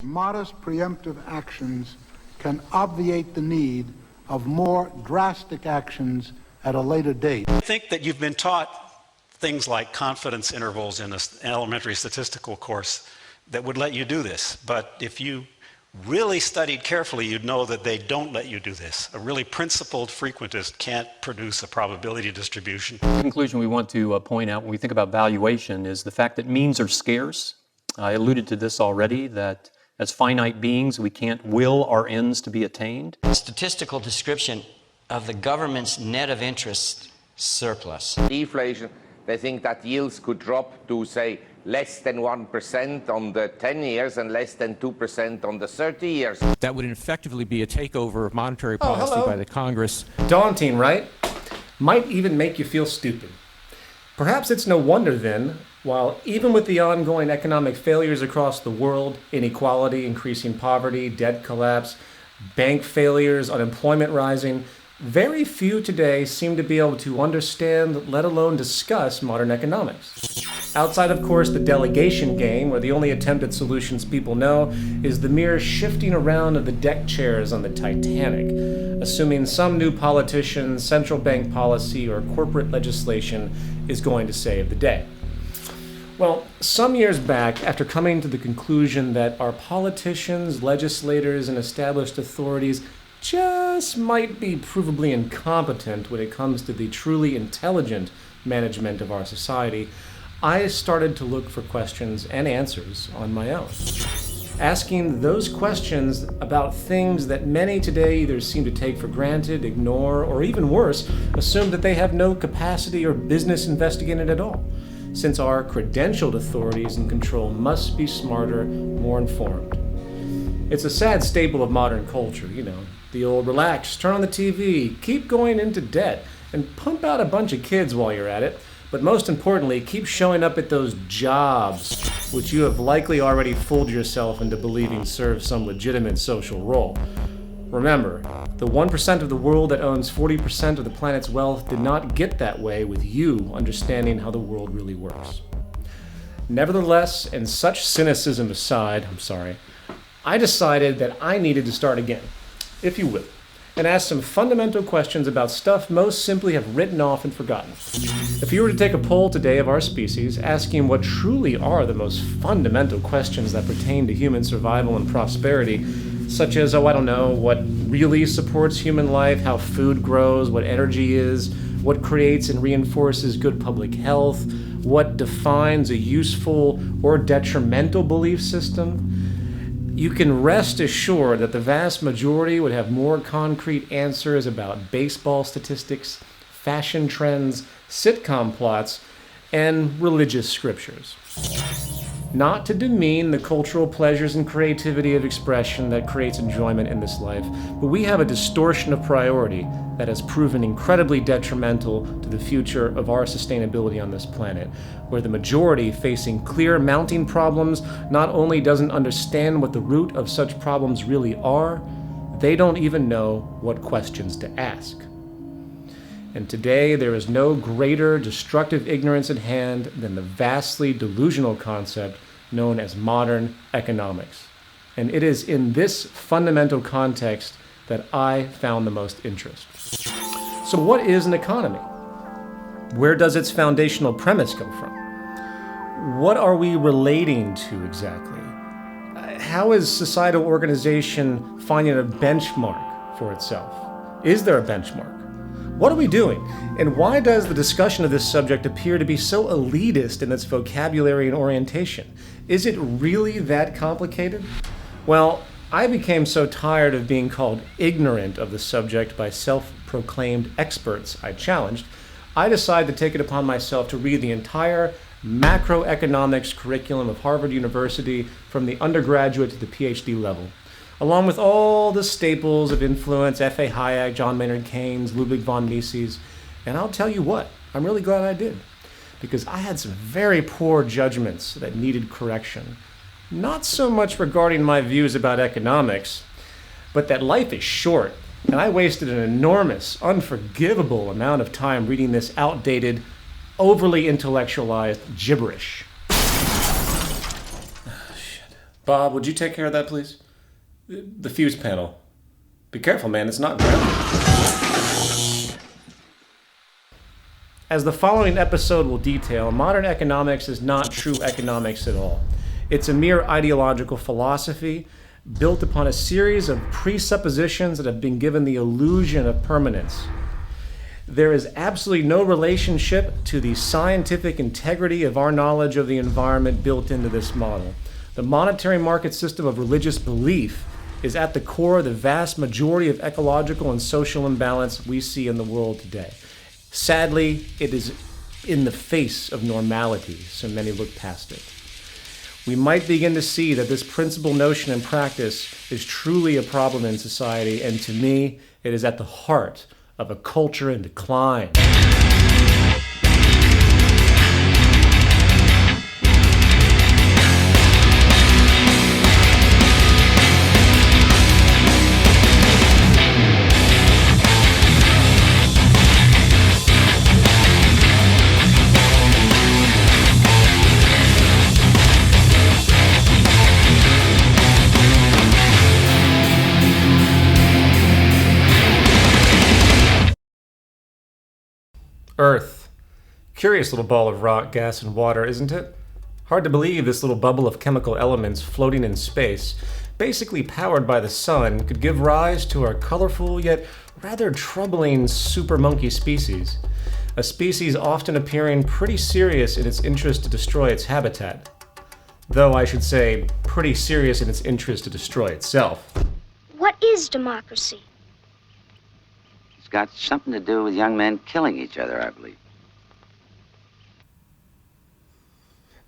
Modest preemptive actions can obviate the need of more drastic actions at a later date. I think that you've been taught things like confidence intervals in an elementary statistical course that would let you do this. But if you really studied carefully, you'd know that they don't let you do this. A really principled frequentist can't produce a probability distribution. The conclusion we want to point out when we think about valuation is the fact that means are scarce. I alluded to this already, that as finite beings, we can't will our ends to be attained. Statistical description of the government's net of interest surplus. Deflation, they think that yields could drop to, say, less than 1% on the 10 years and less than 2% on the 30 years. That would effectively be a takeover of monetary policy by the Congress. Daunting, right? Might even make you feel stupid. Perhaps it's no wonder then, while even with the ongoing economic failures across the world, inequality, increasing poverty, debt collapse, bank failures, unemployment rising, very few today seem to be able to understand, let alone discuss, modern economics. Outside, of course, the delegation game, where the only attempt at solutions people know is the mere shifting around of the deck chairs on the Titanic, assuming some new politician, central bank policy, or corporate legislation is going to save the day. Well, some years back, after coming to the conclusion that our politicians, legislators, and established authorities just might be provably incompetent when it comes to the truly intelligent management of our society, I started to look for questions and answers on my own. Asking those questions about things that many today either seem to take for granted, ignore, or even worse, assume that they have no capacity or business investigating at all, since our credentialed authorities in control must be smarter, more informed. It's a sad staple of modern culture, the old relax, turn on the TV, keep going into debt, and pump out a bunch of kids while you're at it. But most importantly, keep showing up at those jobs, which you have likely already fooled yourself into believing serve some legitimate social role. Remember, the 1% of the world that owns 40% of the planet's wealth did not get that way with you understanding how the world really works. Nevertheless, and such cynicism aside, I decided that I needed to start again, if you will, and ask some fundamental questions about stuff most simply have written off and forgotten. If you were to take a poll today of our species, asking what truly are the most fundamental questions that pertain to human survival and prosperity, such as, what really supports human life, how food grows, what energy is, what creates and reinforces good public health, what defines a useful or detrimental belief system, you can rest assured that the vast majority would have more concrete answers about baseball statistics, fashion trends, sitcom plots, and religious scriptures. Not to demean the cultural pleasures and creativity of expression that creates enjoyment in this life, but we have a distortion of priority that has proven incredibly detrimental to the future of our sustainability on this planet, where the majority facing clear mounting problems not only doesn't understand what the root of such problems really are, they don't even know what questions to ask. And today there is no greater destructive ignorance at hand than the vastly delusional concept known as modern economics. And it is in this fundamental context that I found the most interest. So what is an economy? Where does its foundational premise come from? What are we relating to exactly? How is societal organization finding a benchmark for itself? Is there a benchmark? What are we doing? And why does the discussion of this subject appear to be so elitist in its vocabulary and orientation? Is it really that complicated? Well, I became so tired of being called ignorant of the subject by self-proclaimed experts I challenged, I decided to take it upon myself to read the entire macroeconomics curriculum of Harvard University from the undergraduate to the PhD level, along with all the staples of influence, F.A. Hayek, John Maynard Keynes, Ludwig von Mises. And I'll tell you what, I'm really glad I did, because I had some very poor judgments that needed correction. Not so much regarding my views about economics, but that life is short, and I wasted an enormous, unforgivable amount of time reading this outdated, overly intellectualized gibberish. Bob, would you take care of that, please? The fuse panel. Be careful, man, it's not grounded. As the following episode will detail, modern economics is not true economics at all. It's a mere ideological philosophy built upon a series of presuppositions that have been given the illusion of permanence. There is absolutely no relationship to the scientific integrity of our knowledge of the environment built into this model. The monetary market system of religious belief is at the core of the vast majority of ecological and social imbalance we see in the world today. Sadly, it is in the face of normality, so many look past it. We might begin to see that this principal notion and practice is truly a problem in society, and to me, it is at the heart of a culture in decline. Earth. Curious little ball of rock, gas, and water, isn't it? Hard to believe this little bubble of chemical elements floating in space, basically powered by the sun, could give rise to our colorful yet rather troubling super monkey species. A species often appearing pretty serious in its interest to destroy its habitat. Though I should say, pretty serious in its interest to destroy itself. What is democracy? It's got something to do with young men killing each other, I believe.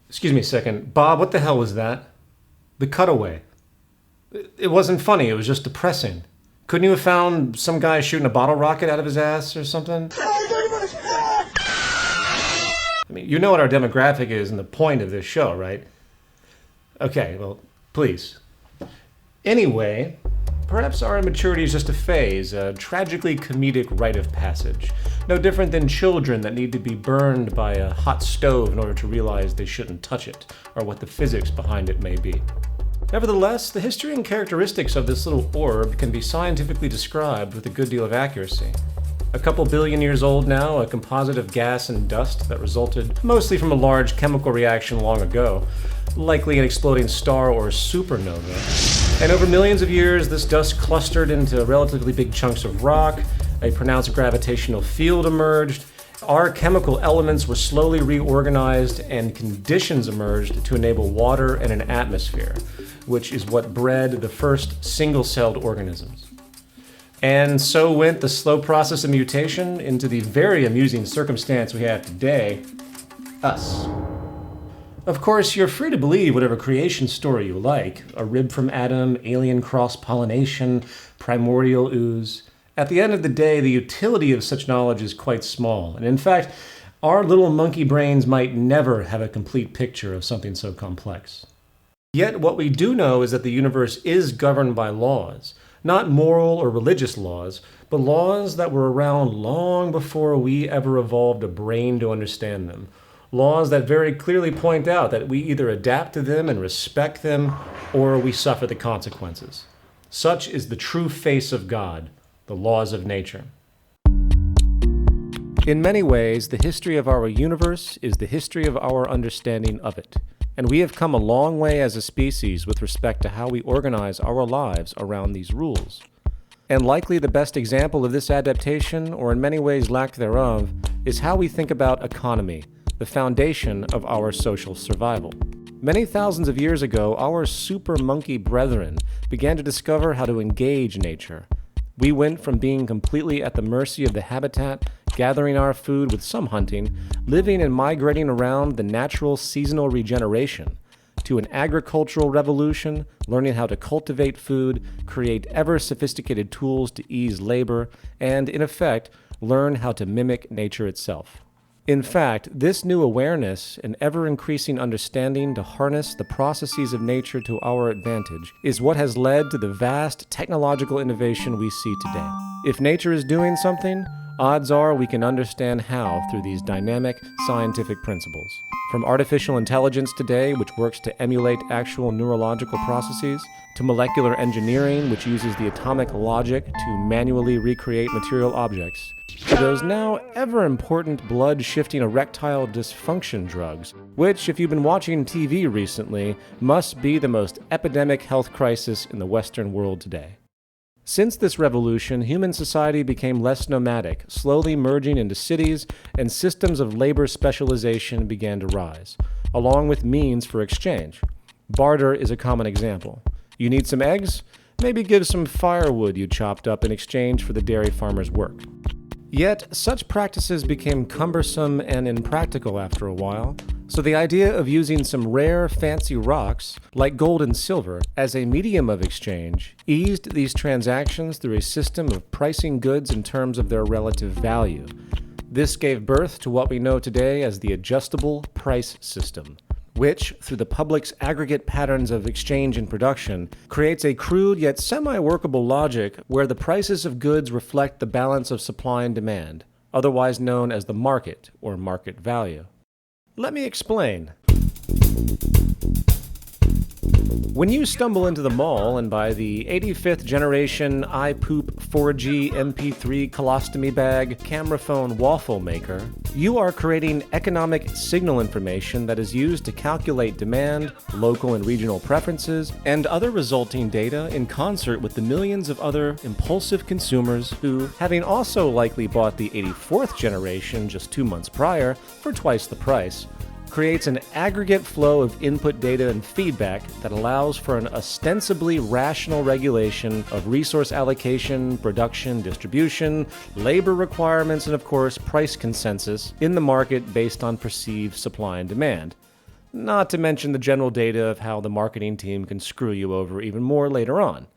Excuse me a second. Bob, what the hell was that? The cutaway. It wasn't funny, it was just depressing. Couldn't you have found some guy shooting a bottle rocket out of his ass or something? I mean, you know what our demographic is and the point of this show, right? Okay, well, please. Anyway, perhaps our immaturity is just a phase, a tragically comedic rite of passage. No different than children that need to be burned by a hot stove in order to realize they shouldn't touch it, or what the physics behind it may be. Nevertheless, the history and characteristics of this little orb can be scientifically described with a good deal of accuracy. A couple billion years old now, a composite of gas and dust that resulted mostly from a large chemical reaction long ago, likely an exploding star or supernova. And over millions of years, this dust clustered into relatively big chunks of rock, a pronounced gravitational field emerged, our chemical elements were slowly reorganized, and conditions emerged to enable water and an atmosphere, which is what bred the first single-celled organisms. And so went the slow process of mutation into the very amusing circumstance we have today, us. Of course, you're free to believe whatever creation story you like, a rib from Adam, alien cross-pollination, primordial ooze. At the end of the day, the utility of such knowledge is quite small, and in fact, our little monkey brains might never have a complete picture of something so complex. Yet what we do know is that the universe is governed by laws, not moral or religious laws, but laws that were around long before we ever evolved a brain to understand them. Laws that very clearly point out that we either adapt to them and respect them, or we suffer the consequences. Such is the true face of God, the laws of nature. In many ways, the history of our universe is the history of our understanding of it, and we have come a long way as a species with respect to how we organize our lives around these rules. And likely the best example of this adaptation, or in many ways lack thereof, is how we think about economy, the foundation of our social survival. Many thousands of years ago, our super monkey brethren began to discover how to engage nature. We went from being completely at the mercy of the habitat, gathering our food with some hunting, living and migrating around the natural seasonal regeneration, to an agricultural revolution, learning how to cultivate food, create ever-sophisticated tools to ease labor, and, in effect, learn how to mimic nature itself. In fact, this new awareness and ever-increasing understanding to harness the processes of nature to our advantage is what has led to the vast technological innovation we see today. If nature is doing something, odds are we can understand how through these dynamic scientific principles. From artificial intelligence today, which works to emulate actual neurological processes, to molecular engineering, which uses the atomic logic to manually recreate material objects, to those now ever-important blood-shifting erectile dysfunction drugs, which, if you've been watching TV recently, must be the most epidemic health crisis in the Western world today. Since this revolution, human society became less nomadic, slowly merging into cities, and systems of labor specialization began to rise, along with means for exchange. Barter is a common example. You need some eggs? Maybe give some firewood you chopped up in exchange for the dairy farmer's work. Yet, such practices became cumbersome and impractical after a while, so the idea of using some rare, fancy rocks, like gold and silver, as a medium of exchange eased these transactions through a system of pricing goods in terms of their relative value. This gave birth to what we know today as the adjustable price system, which, through the public's aggregate patterns of exchange and production, creates a crude yet semi-workable logic where the prices of goods reflect the balance of supply and demand, otherwise known as the market or market value. Let me explain. When you stumble into the mall and buy the 85th generation iPoop 4G MP3 colostomy bag camera phone waffle maker, you are creating economic signal information that is used to calculate demand, local and regional preferences, and other resulting data in concert with the millions of other impulsive consumers who, having also likely bought the 84th generation just 2 months prior for twice the price, creates an aggregate flow of input data and feedback that allows for an ostensibly rational regulation of resource allocation, production, distribution, labor requirements, and of course, price consensus in the market based on perceived supply and demand. Not to mention the general data of how the marketing team can screw you over even more later on.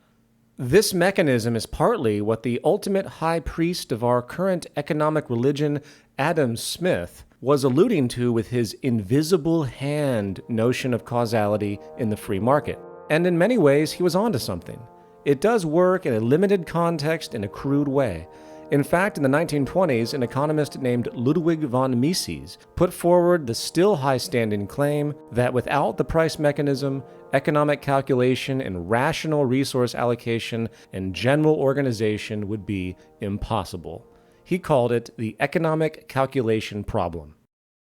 This mechanism is partly what the ultimate high priest of our current economic religion, Adam Smith, was alluding to with his invisible hand notion of causality in the free market. And in many ways, he was onto something. It does work in a limited context in a crude way. In fact, in the 1920s, an economist named Ludwig von Mises put forward the still high-standing claim that without the price mechanism, economic calculation and rational resource allocation and general organization would be impossible. He called it the economic calculation problem.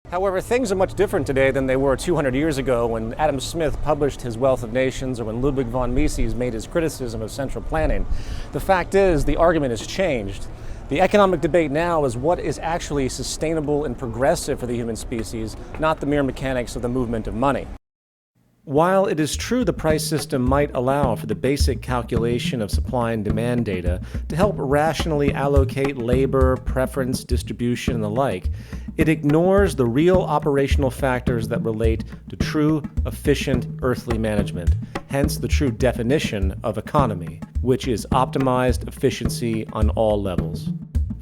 However, things are much different today than they were 200 years ago when Adam Smith published his Wealth of Nations or when Ludwig von Mises made his criticism of central planning. The fact is, the argument has changed. The economic debate now is what is actually sustainable and progressive for the human species, not the mere mechanics of the movement of money. While it is true the price system might allow for the basic calculation of supply and demand data to help rationally allocate labor, preference, distribution, and the like, it ignores the real operational factors that relate to true, efficient, earthly management, hence the true definition of economy, which is optimized efficiency on all levels.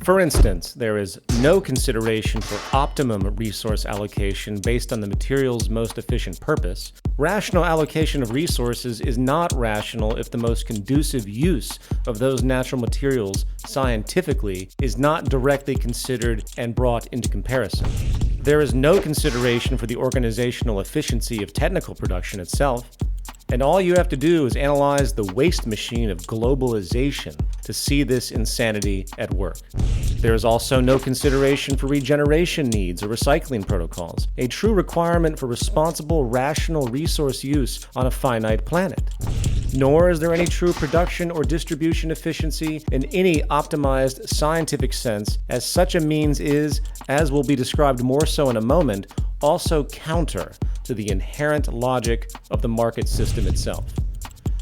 For instance, there is no consideration for optimum resource allocation based on the material's most efficient purpose. Rational allocation of resources is not rational if the most conducive use of those natural materials scientifically is not directly considered and brought into comparison. There is no consideration for the organizational efficiency of technical production itself. And all you have to do is analyze the waste machine of globalization to see this insanity at work. There is also no consideration for regeneration needs or recycling protocols, a true requirement for responsible, rational resource use on a finite planet. Nor is there any true production or distribution efficiency in any optimized scientific sense, as such a means is, as will be described more so in a moment, also counter to the inherent logic of the market system itself.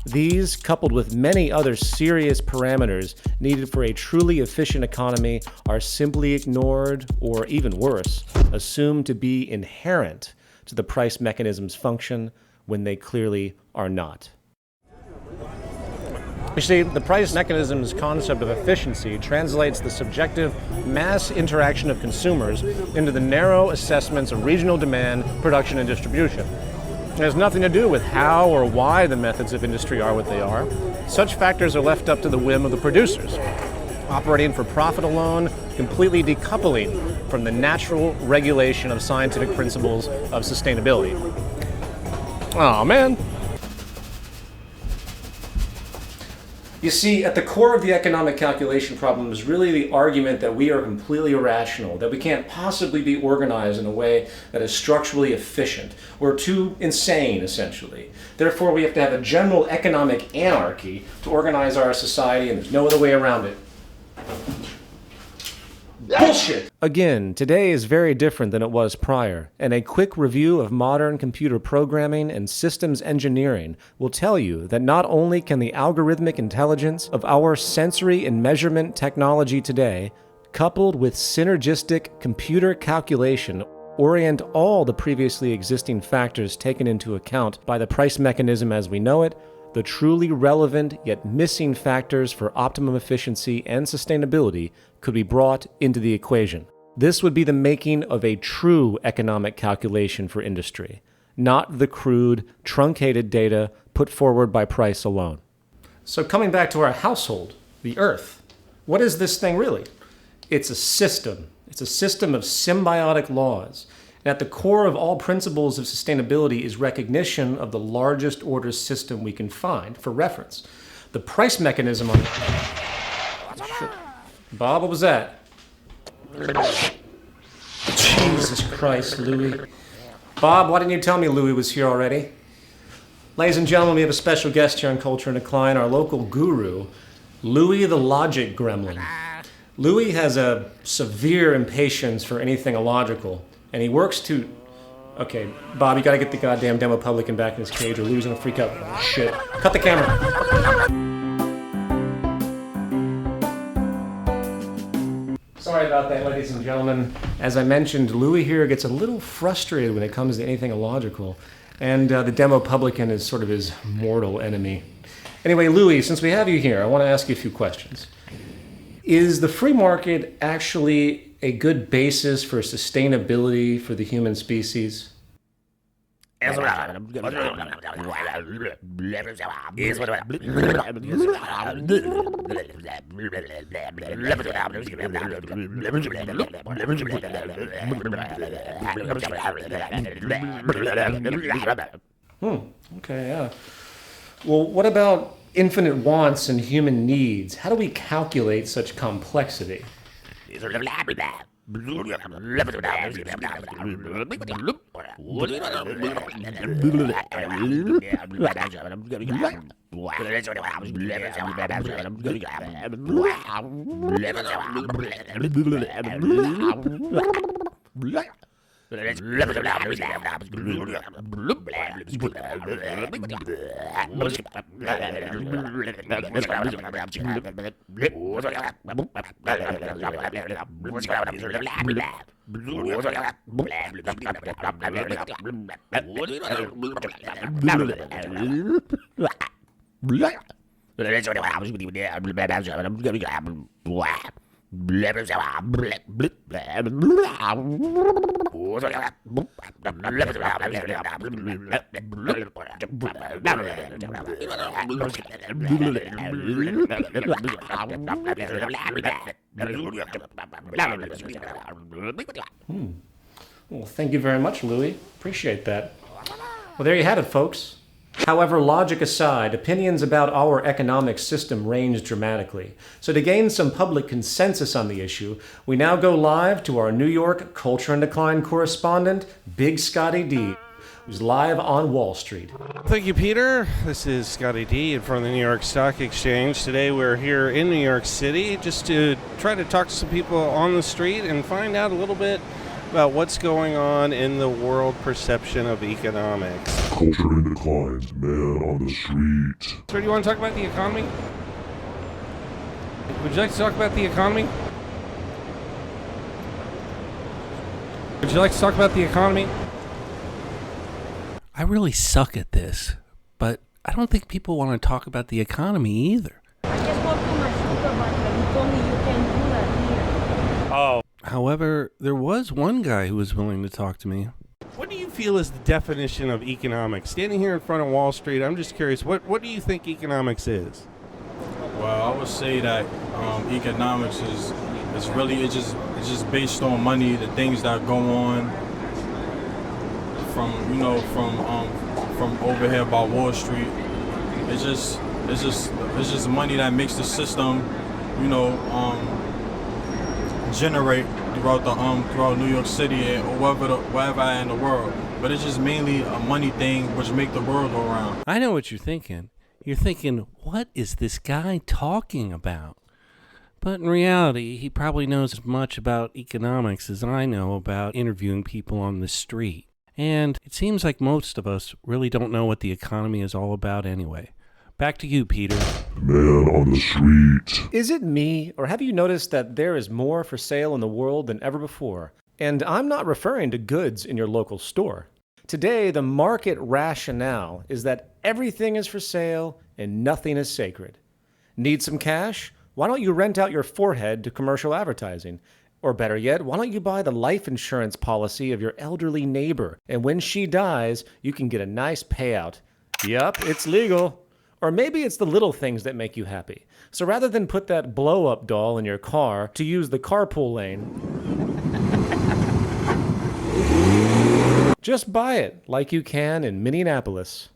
These, coupled with many other serious parameters needed for a truly efficient economy, are simply ignored, or even worse, assumed to be inherent to the price mechanism's function when they clearly are not. You see, the price mechanism's concept of efficiency translates the subjective mass interaction of consumers into the narrow assessments of regional demand, production, and distribution. It has nothing to do with how or why the methods of industry are what they are. Such factors are left up to the whim of the producers. operating for profit alone, completely decoupling from the natural regulation of scientific principles of sustainability. Oh man. You see, at the core of the economic calculation problem is really the argument that we are completely irrational, that we can't possibly be organized in a way that is structurally efficient. We're too insane, essentially. Therefore, we have to have a general economic anarchy to organize our society, and there's no other way around it. Bullshit! Again, today is very different than it was prior, and a quick review of modern computer programming and systems engineering will tell you that not only can the algorithmic intelligence of our sensory and measurement technology today, coupled with synergistic computer calculation, orient all the previously existing factors taken into account by the price mechanism as we know it, the truly relevant yet missing factors for optimum efficiency and sustainability could be brought into the equation. This would be the making of a true economic calculation for industry, not the crude, truncated data put forward by price alone. So coming back to our household, the Earth, what is this thing really? It's a system. It's a system of symbiotic laws. And at the core of all principles of sustainability is recognition of the largest order system we can find for reference. The price mechanism on... Bob, what was that? Jesus Christ, Louis. Bob, why didn't you tell me Louis was here already? Ladies and gentlemen, we have a special guest here on Culture and Decline, our local guru, Louis the Logic Gremlin. Louis has a severe impatience for anything illogical, and he works to... Okay, Bob, you gotta get the goddamn demo publican back in his cage or Louis gonna freak out. Oh, shit. Cut the camera. Sorry about that, ladies and gentlemen. As I mentioned, Louis here gets a little frustrated when it comes to anything illogical, and the demo publican is sort of his mortal enemy. Anyway, Louis, since we have you here, I want to ask you a few questions. Is the free market actually a good basis for sustainability for the human species? Okay, yeah. Well, what about infinite wants and human needs? How do we calculate such complexity? Well, thank you very much, Louis. Appreciate that. Well, there you have it, folks. However, logic aside, opinions about our economic system range dramatically. So to gain some public consensus on the issue, we now go live to our New York Culture and Decline correspondent, Big Scotty D, who's live on Wall Street. Thank you, Peter. This is Scotty D in front of the New York Stock Exchange. Today we're here in New York City just to try to talk to some people on the street and find out a little bit about what's going on in the world perception of economics. Culture and Declines, man on the street. So do you want to talk about the economy? Would you like to talk about the economy? Would you like to talk about the economy? I really suck at this, but I don't think people want to talk about the economy either. I just walked to my supermarket. He told me you can do that here. Oh. However, there was one guy who was willing to talk to me. What do you feel is the definition of economics? Standing here in front of Wall Street, I'm just curious, what do you think economics is? Well, Well, I would say that economics is really it's just based on money, the things that go on from over here by Wall Street. It's just money that makes the system, generate throughout New York City or wherever in the world. But it's just mainly a money thing which make the world go around. I know what you're thinking. You're thinking, what is this guy talking about? But in reality, he probably knows as much about economics as I know about interviewing people on the street. And it seems like most of us really don't know what the economy is all about anyway. Back to you, Peter. Man on the street. Is it me, or have you noticed that there is more for sale in the world than ever before? And I'm not referring to goods in your local store. Today, the market rationale is that everything is for sale and nothing is sacred. Need some cash? Why don't you rent out your forehead to commercial advertising? Or better yet, why don't you buy the life insurance policy of your elderly neighbor, and when she dies, you can get a nice payout. Yup, it's legal. Or maybe it's the little things that make you happy. So rather than put that blow-up doll in your car to use the carpool lane, just buy it like you can in Minneapolis.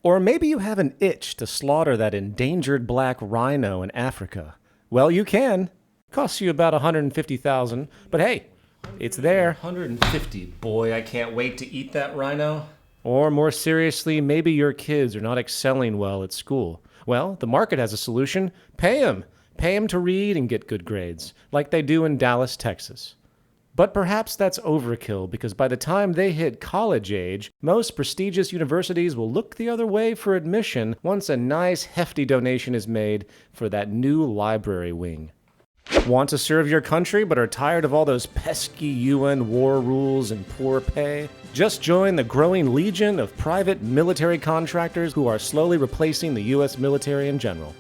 Or maybe you have an itch to slaughter that endangered black rhino in Africa. Well, you can. Costs you about $150,000, but hey, it's there. $150, boy, I can't wait to eat that rhino. Or more seriously, maybe your kids are not excelling well at school. Well, the market has a solution. Pay them. Pay them to read and get good grades, like they do in Dallas, Texas. But perhaps that's overkill, because by the time they hit college age, most prestigious universities will look the other way for admission once a nice hefty donation is made for that new library wing. Want to serve your country but are tired of all those pesky UN war rules and poor pay? Just join the growing legion of private military contractors who are slowly replacing the US military in general.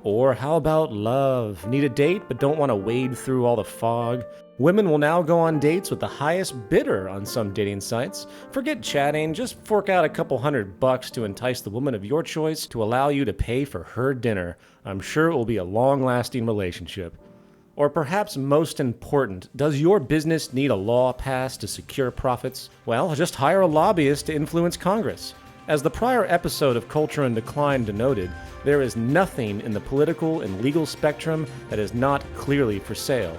Or how about love? Need a date but don't want to wade through all the fog? Women will now go on dates with the highest bidder on some dating sites. Forget chatting, just fork out a couple $100 to entice the woman of your choice to allow you to pay for her dinner. I'm sure it will be a long-lasting relationship. Or perhaps most important, does your business need a law passed to secure profits? Well, just hire a lobbyist to influence Congress. As the prior episode of Culture in Decline denoted, there is nothing in the political and legal spectrum that is not clearly for sale.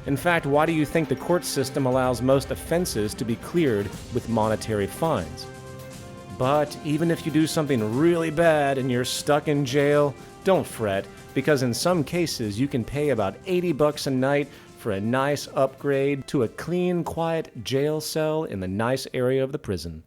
In fact, why do you think the court system allows most offenses to be cleared with monetary fines? But even if you do something really bad and you're stuck in jail, don't fret, because in some cases you can pay about $80 a night for a nice upgrade to a clean, quiet jail cell in the nice area of the prison.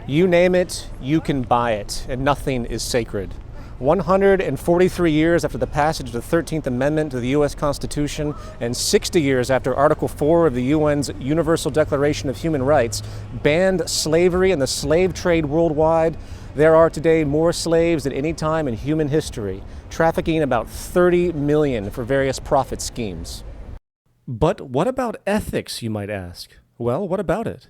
You name it, you can buy it, and nothing is sacred. 143 years after the passage of the 13th Amendment to the U.S. Constitution and 60 years after Article 4 of the UN's Universal Declaration of Human Rights banned slavery and the slave trade worldwide, there are today more slaves than any time in human history, trafficking about 30 million for various profit schemes. But what about ethics, you might ask? Well, what about it?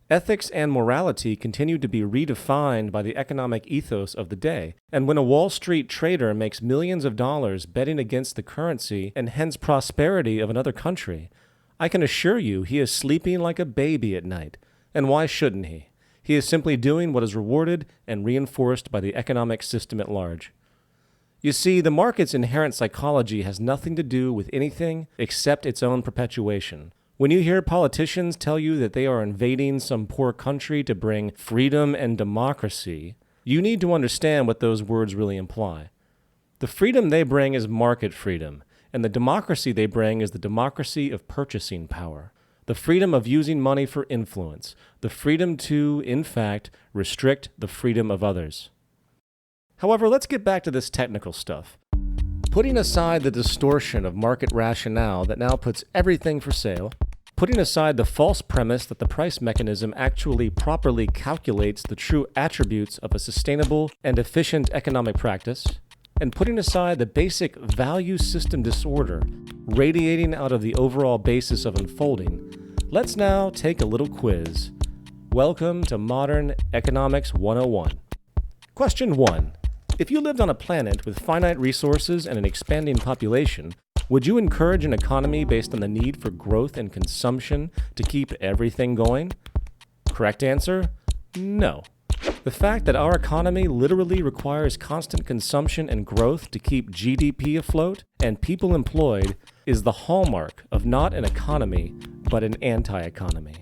Ethics and morality continue to be redefined by the economic ethos of the day, and when a Wall Street trader makes millions of dollars betting against the currency and hence prosperity of another country, I can assure you he is sleeping like a baby at night. And why shouldn't he? He is simply doing what is rewarded and reinforced by the economic system at large. You see, the market's inherent psychology has nothing to do with anything except its own perpetuation. When you hear politicians tell you that they are invading some poor country to bring freedom and democracy, you need to understand what those words really imply. The freedom they bring is market freedom, and the democracy they bring is the democracy of purchasing power. The freedom of using money for influence, the freedom to, in fact, restrict the freedom of others. However, let's get back to this technical stuff. Putting aside the distortion of market rationale that now puts everything for sale, putting aside the false premise that the price mechanism actually properly calculates the true attributes of a sustainable and efficient economic practice, and putting aside the basic value system disorder radiating out of the overall basis of unfolding, let's now take a little quiz. Welcome to Modern Economics 101. Question 1. If you lived on a planet with finite resources and an expanding population, would you encourage an economy based on the need for growth and consumption to keep everything going? Correct answer? No. The fact that our economy literally requires constant consumption and growth to keep GDP afloat and people employed is the hallmark of not an economy, but an anti-economy.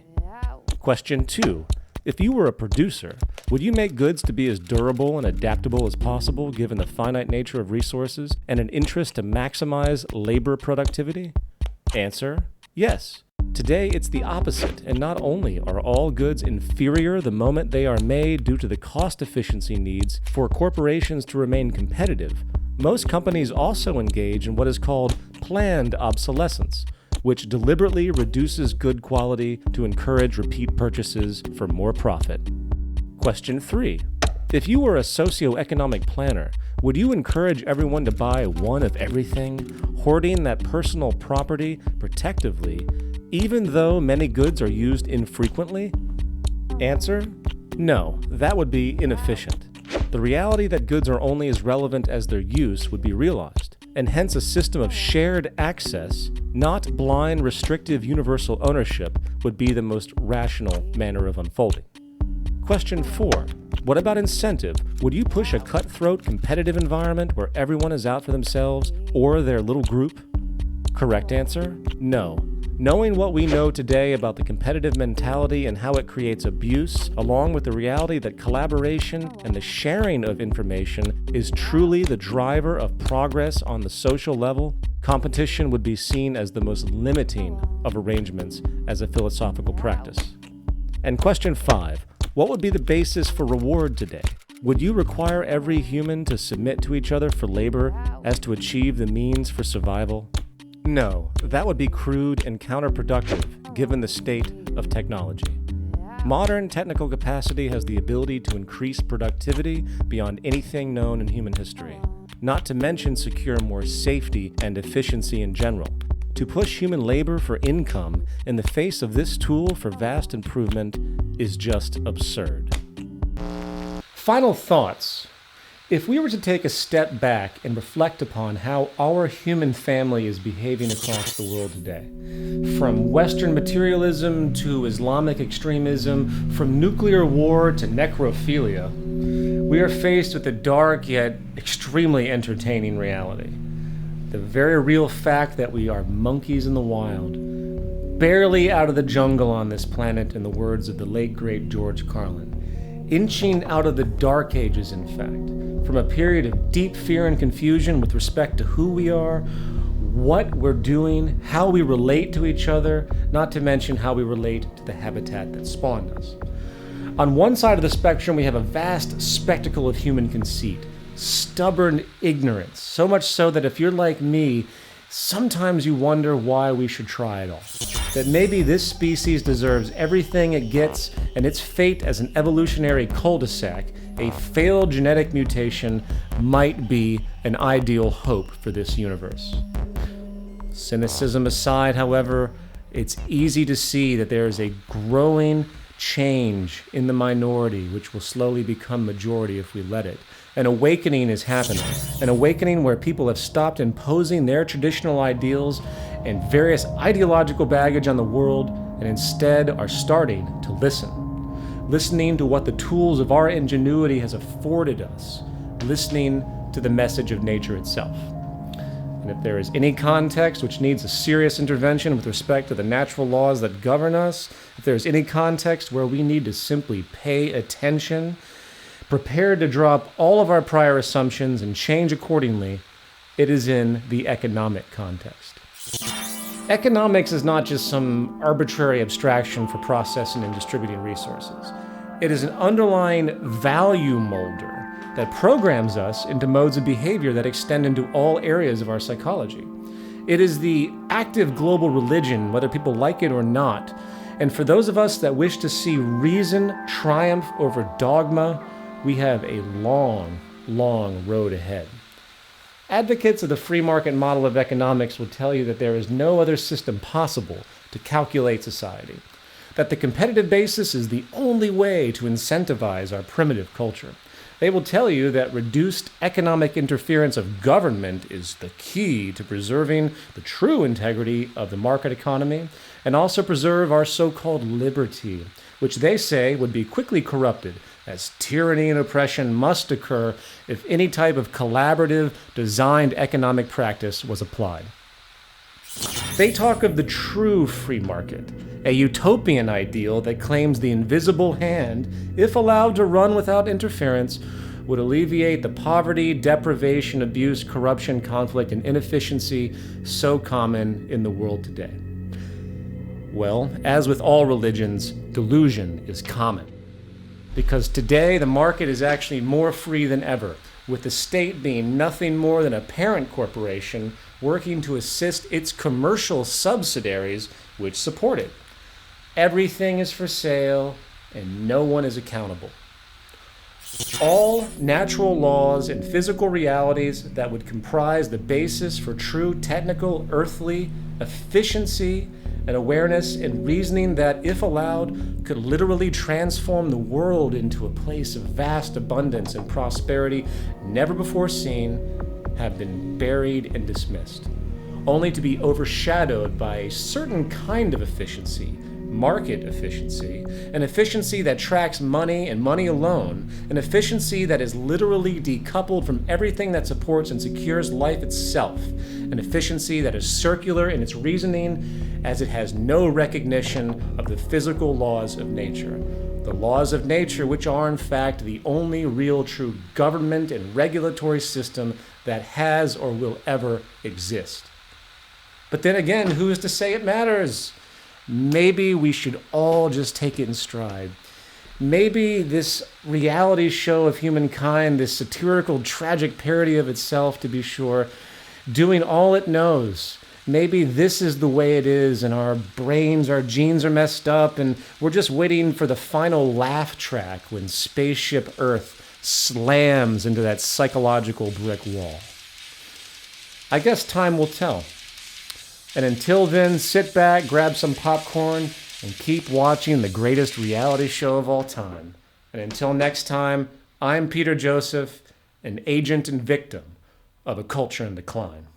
Question 2. If you were a producer, would you make goods to be as durable and adaptable as possible given the finite nature of resources and an interest to maximize labor productivity? Answer: yes. Today, it's the opposite, and not only are all goods inferior the moment they are made due to the cost efficiency needs for corporations to remain competitive, most companies also engage in what is called planned obsolescence, which deliberately reduces good quality to encourage repeat purchases for more profit. Question 3. If you were a socioeconomic planner, would you encourage everyone to buy one of everything, hoarding that personal property protectively, even though many goods are used infrequently? Answer: no, that would be inefficient. The reality that goods are only as relevant as their use would be realized, and hence a system of shared access, not blind, restrictive universal ownership, would be the most rational manner of unfolding. Question 4. What about incentive? Would you push a cutthroat competitive environment where everyone is out for themselves or their little group? Correct answer: no. Knowing what we know today about the competitive mentality and how it creates abuse, along with the reality that collaboration and the sharing of information is truly the driver of progress on the social level, competition would be seen as the most limiting of arrangements as a philosophical practice. And question 5. What would be the basis for reward today? Would you require every human to submit to each other for labor as to achieve the means for survival? No, that would be crude and counterproductive given the state of technology. Modern technical capacity has the ability to increase productivity beyond anything known in human history, not to mention secure more safety and efficiency in general. To push human labor for income in the face of this tool for vast improvement is just absurd. Final thoughts. If we were to take a step back and reflect upon how our human family is behaving across the world today, from Western materialism to Islamic extremism, from nuclear war to necrophilia, we are faced with a dark yet extremely entertaining reality. The very real fact that we are monkeys in the wild, barely out of the jungle on this planet, in the words of the late great George Carlin, inching out of the dark ages, in fact, from a period of deep fear and confusion with respect to who we are, what we're doing, how we relate to each other, not to mention how we relate to the habitat that spawned us. On one side of the spectrum, we have a vast spectacle of human conceit, stubborn ignorance, so much so that if you're like me, sometimes you wonder why we should try it all. That maybe this species deserves everything it gets, and its fate as an evolutionary cul-de-sac, a failed genetic mutation, might be an ideal hope for this universe. Cynicism aside, however, it's easy to see that there is a growing change in the minority, which will slowly become majority if we let it. An awakening is happening, an awakening where people have stopped imposing their traditional ideals and various ideological baggage on the world and instead are starting to listening to what the tools of our ingenuity has afforded us, listening to the message of nature itself. And if there is any context which needs a serious intervention with respect to the natural laws that govern us, if there is any context where we need to simply pay attention, prepared to drop all of our prior assumptions and change accordingly, it is in the economic context. Economics is not just some arbitrary abstraction for processing and distributing resources. It is an underlying value molder that programs us into modes of behavior that extend into all areas of our psychology. It is the active global religion, whether people like it or not. And for those of us that wish to see reason triumph over dogma, we have a long, long road ahead. Advocates of the free market model of economics will tell you that there is no other system possible to calculate society, that the competitive basis is the only way to incentivize our primitive culture, They will tell you that reduced economic interference of government is the key to preserving the true integrity of the market economy and also preserve our so-called liberty, which they say would be quickly corrupted, as tyranny and oppression must occur if any type of collaborative, designed economic practice was applied. They talk of the true free market, a utopian ideal that claims the invisible hand, if allowed to run without interference, would alleviate the poverty, deprivation, abuse, corruption, conflict, and inefficiency so common in the world today. Well, as with all religions, delusion is common. Because today the market is actually more free than ever, with the state being nothing more than a parent corporation working to assist its commercial subsidiaries which support it. Everything is for sale and no one is accountable. All natural laws and physical realities that would comprise the basis for true technical, earthly efficiency and awareness and reasoning that, if allowed, could literally transform the world into a place of vast abundance and prosperity never before seen, have been buried and dismissed, only to be overshadowed by a certain kind of efficiency, market efficiency, an efficiency that tracks money and money alone, an efficiency that is literally decoupled from everything that supports and secures life itself, an efficiency that is circular in its reasoning as it has no recognition of the physical laws of nature. The laws of nature, which are in fact the only real true government and regulatory system that has or will ever exist. But then again, who is to say it matters? Maybe we should all just take it in stride. Maybe this reality show of humankind, this satirical, tragic parody of itself, to be sure, doing all it knows, maybe this is the way it is, and our brains, our genes are messed up, and we're just waiting for the final laugh track when Spaceship Earth slams into that psychological brick wall. I guess time will tell. And until then, sit back, grab some popcorn, and keep watching the greatest reality show of all time. And until next time, I'm Peter Joseph, an agent and victim of a culture in decline.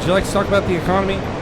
Would you like to talk about the economy?